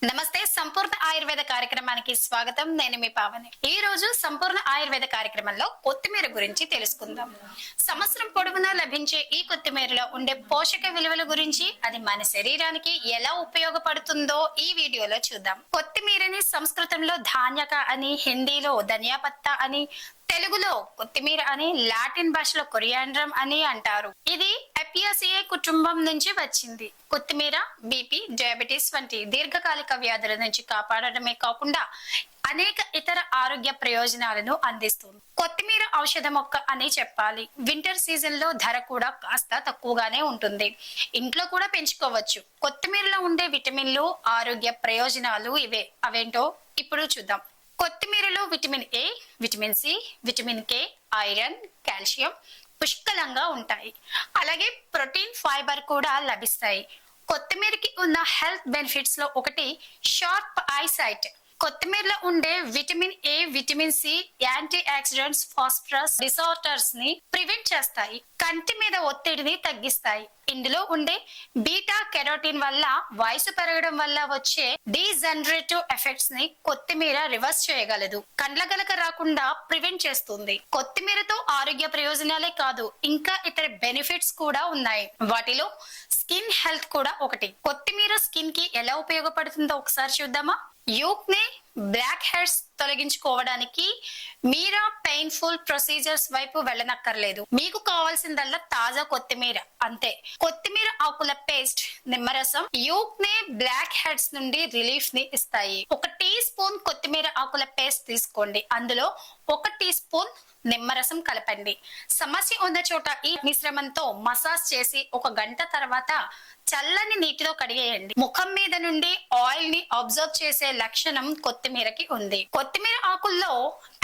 నమస్తే, సంపూర్ణ ఆయుర్వేద కార్యక్రమానికి స్వాగతం. నేను మీ పావని. ఈ రోజు సంపూర్ణ ఆయుర్వేద కార్యక్రమంలో కొత్తిమీర గురించి తెలుసుకుందాం. సంవత్సరం పొడవునా లభించే ఈ కొత్తిమీరలో ఉండే పోషక విలువల గురించి, అది మన శరీరానికి ఎలా ఉపయోగపడుతుందో ఈ వీడియోలో చూద్దాం. కొత్తిమీరని సంస్కృతంలో ధాన్యక అని, హిందీలో ధనియా పత్తా అని, తెలుగులో కొత్తిమీర అని, లాటిన్ భాషలో కొరియాండ్రం అని అంటారు. ఇది అపియాసియే కుటుంబం నుంచి వచ్చింది. కొత్తిమీర బీపీ, డయాబెటీస్ వంటి దీర్ఘకాలిక వ్యాధుల నుంచి కాపాడటమే కాకుండా అనేక ఇతర ఆరోగ్య ప్రయోజనాలను అందిస్తుంది. కొత్తిమీర ఔషధ మొక్క అని చెప్పాలి. వింటర్ సీజన్ లో ధర కూడా కాస్త తక్కువగానే ఉంటుంది. ఇంట్లో కూడా పెంచుకోవచ్చు. కొత్తిమీరలో ఉండే విటమిన్లు, ఆరోగ్య ప్రయోజనాలు ఇవే. అవేంటో ఇప్పుడు చూద్దాం. కొత్తిమీరలో vitamin A, vitamin C, vitamin K, iron, calcium పుష్కలంగా ఉంటాయి. అలాగే ప్రోటీన్, ఫైబర్ కూడా లభిస్తాయి. కొత్తిమీరకి ఉన్న హెల్త్ బెనిఫిట్స్ లో ఒకటి షార్ప్ ఐసైట్. కొత్తిమీరలో ఉండే vitamin A, vitamin C anti oxidants, phosphorus disorders ని ప్రివెంట్ చేస్తాయి. కంటి మీద ఒత్తిడిని తగ్గిస్తాయి. ఇందులో ఉండే బీటా కెరోటిన్ వల్ల వయసు పెరగడం వల్ల వచ్చే డీజనరేటివ్ ఎఫెక్ట్స్ ని కొత్తిమీర రివర్స్ చేయగలదు. కండ్ల గలక రాకుండా ప్రివెంట్ చేస్తుంది. కొత్తిమీరతో ఆరోగ్య ప్రయోజనాలే కాదు, ఇంకా ఇతర బెనిఫిట్స్ కూడా ఉన్నాయి. వాటిలో స్కిన్ హెల్త్ కూడా ఒకటి. కొత్తిమీర స్కిన్ కి ఎలా ఉపయోగపడుతుందో ఒకసారి చూద్దామా. యూక్నే, బ్లాక్ హెడ్స్ తొలగించుకోవడానికి మీరా పెయిన్ఫుల్ ప్రొసీజర్స్ వైపు వెళ్ళనక్కర్లేదు. మీకు కావాల్సిందల్లా తాజా కొత్తిమీర, అంతే. కొత్తిమీర ఆకుల పేస్ట్, నిమ్మరసం యూక్నే, బ్లాక్ హెడ్స్ నుండి రిలీఫ్ ని ఇస్తాయి. 1 టీ స్పూన్ కొత్తిమీర ఆకుల పేస్ట్ తీసుకోండి. అందులో 1 టీ స్పూన్ నిమ్మరసం కలపండి. సమస్య ఉన్న చోట ఈ మిశ్రమంతో మసాజ్ చేసి 1 గంట తర్వాత చల్లని నీటిలో కడిగేయండి. ముఖం మీద నుండి ఆయిల్ ని అబ్జర్వ్ చేసే లక్షణం కొత్తిమీరకి ఉంది. కొత్తిమీర ఆకుల్లో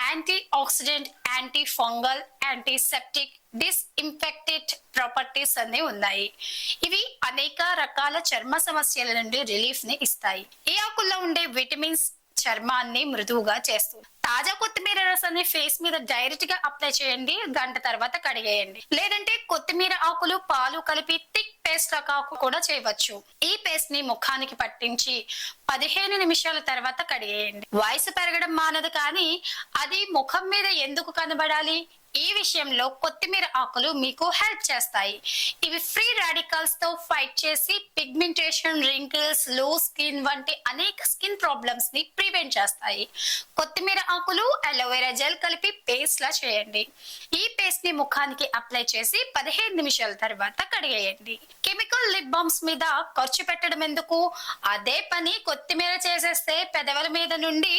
anti oxidant, anti fungal, antiseptic, disinfectant properties అన్ని ఉన్నాయి. ఇవి అనేక రకాల చర్మ సమస్యల నుండి రిలీఫ్ ని ఇస్తాయి. ఈ ఆకుల్లో ఉండే విటమిన్స్ చర్మాన్ని మృదువుగా చేస్తుంది. తాజా కొత్తిమీర రసాన్ని ఫేస్ మీద డైరెక్ట్ గా అప్లై చేయండి. గంట తర్వాత కడిగేయండి. లేదంటే కొత్తిమీర ఆకులు, పాలు కలిపి థిక్ పేస్ట్ లాగా కూడా చేయవచ్చు. ఈ పేస్ట్ ని ముఖానికి పట్టించి 15 నిమిషాల తర్వాత కడిగేయండి. వయసు పెరగడం మానదు, కానీ అది ముఖం మీద ఎందుకు కనబడాలి? ఈ విషయంలో కొత్తిమీర ఆకులు మీకు హెల్ప్ చేస్తాయి. ఇవి ఫ్రీ రాడికల్స్ తో ఫైట్ చేసి పిగ్మెంటేషన్, రింకిల్స్, లో స్కిన్ వంటి అనేక స్కిన్ ప్రాబ్లమ్స్ ని ప్రివెంట్ చేస్తాయి. కొత్తిమీర ఆకులు, అలోవెరా జెల్ కలిపి పేస్ట్ లా చేయండి. ఈ పేస్ట్ ని ముఖానికి అప్లై చేసి 15 నిమిషాల తర్వాత కడిగేయండి. కెమికల్ లిప్ బామ్స్ మీద ఖర్చు పెట్టడం ఎందుకు? అదే పని కొత్తిమీర చేసేస్తే పెదవుల మీద నుండి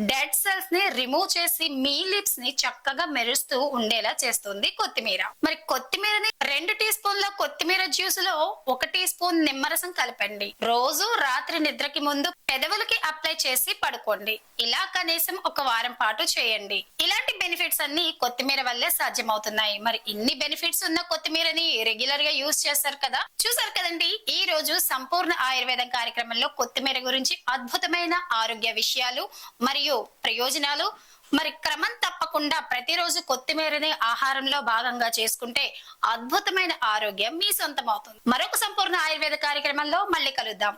డెడ్ సెల్స్ ని రిమూవ్ చేసి మీ లిప్స్ ని చక్కగా మెరుస్తూ ఉండేలా చేస్తుంది కొత్తిమీర. మరి కొత్తిమీరని 2 టీ స్పూన్ల కొత్తిమీర జ్యూస్ లో 1 టీ స్పూన్ నిమ్మరసం కలపండి. రోజు రాత్రి నిద్రకి ముందు పెదవులకి అప్లై చేసి పడుకోండి. ఇలా కనీసం 1 వారం పాటు చేయండి. ఇలాంటి బెనిఫిట్స్ అన్ని కొత్తిమీర వల్లే సాధ్యమవుతున్నాయి. మరి ఇన్ని బెనిఫిట్స్ ఉన్న కొత్తిమీరని రెగ్యులర్ గా యూజ్ చేస్తారు కదా. చూసారు కదండి, ఈ రోజు సంపూర్ణ ఆయుర్వేదం కార్యక్రమంలో కొత్తిమీర గురించి అద్భుతమైన ఆరోగ్య విషయాలు మరియు ప్రయోజనాలు. మరి క్రమం తప్పకుండా ప్రతిరోజు కొత్తిమీరని ఆహారంలో భాగంగా చేసుకుంటే అద్భుతమైన ఆరోగ్యం మీ సొంతం అవుతుంది. మరొక సంపూర్ణ ఆయుర్వేద కార్యక్రమంలో మళ్ళీ కలుద్దాం.